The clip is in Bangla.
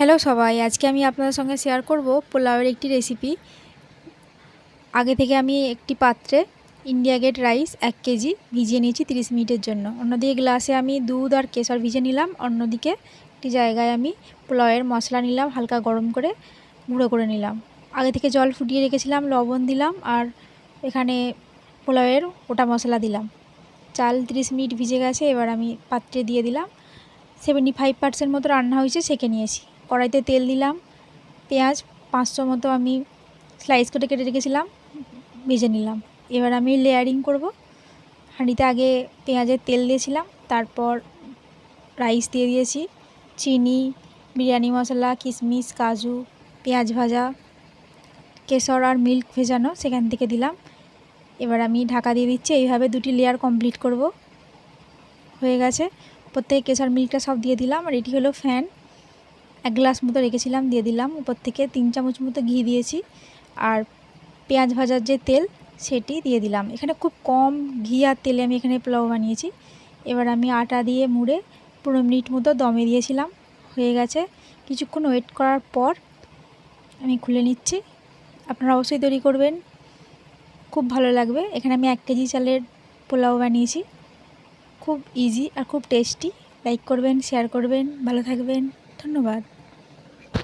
হ্যালো সবাই, আজকে আমি আপনাদের সঙ্গে শেয়ার করব পোলাওয়ের একটি রেসিপি। আগে থেকে আমি একটি পাত্রে ইন্ডিয়া গেট রাইস 1 কেজি ভিজিয়ে নিয়েছি 30 মিনিটের জন্য। অন্যদিকে গ্লাসে আমি দুধ আর কেশর ভিজিয়ে নিলাম। অন্যদিকে একটি জায়গায় আমি পোলাওয়ের মশলা নিলাম, হালকা গরম করে গুঁড়ো করে নিলাম। আগে থেকে জল ফুটিয়ে রেখেছিলাম, লবণ দিলাম আর এখানে পোলাওয়ের ওটা মশলা দিলাম। চাল 30 মিনিট ভিজে গেছে, এবার আমি পাত্রে দিয়ে দিলাম। 75% মতো রান্না হয়েছে, ছেঁকে নিয়েছি। কড়াইতে তেল দিলাম, পেঁয়াজ 500 মতো আমি স্লাইস করে কেটে রেখেছিলাম, ভেজে নিলাম। এবার আমি লেয়ারিং করব। হাঁড়িতে আগে পেঁয়াজের তেল দিয়েছিলাম, তারপর রাইস দিয়ে দিয়েছি, চিনি, বিরিয়ানি মশলা, কিশমিশ, কাজু, পেঁয়াজ ভাজা, কেশর আর মিল্ক ভেজানো সেখান থেকে দিলাম। এবার আমি ঢাকা দিয়ে দিচ্ছি। এইভাবে 2টি লেয়ার কমপ্লিট করব। হয়ে গেছে। উপর থেকে কেশর মিল্কটা সব দিয়ে দিলাম। আর এটি হলো ফ্যান, 1 গ্লাস মতো রেখেছিলাম, দিয়ে দিলাম। উপর থেকে 3 চামচ মতো ঘি দিয়েছি আর পেঁয়াজ ভাজার যে তেল সেটি দিয়ে দিলাম। এখানে খুব কম ঘি আর তেলে আমি এখানে পোলাও বানিয়েছি। এবার আমি আটা দিয়ে মুড়ে 15 মিনিট মতো দমে দিয়েছিলাম। হয়ে গেছে। কিছুক্ষণ ওয়েট করার পর আমি খুলে নিচ্ছি। আপনারা অবশ্যই তৈরি করবেন, খুব ভালো লাগবে। এখানে আমি 1 কেজি চালের পোলাও বানিয়েছি। খুব ইজি আর খুব টেস্টি। লাইক করবেন, শেয়ার করবেন, ভালো থাকবেন। ধন্যবাদ।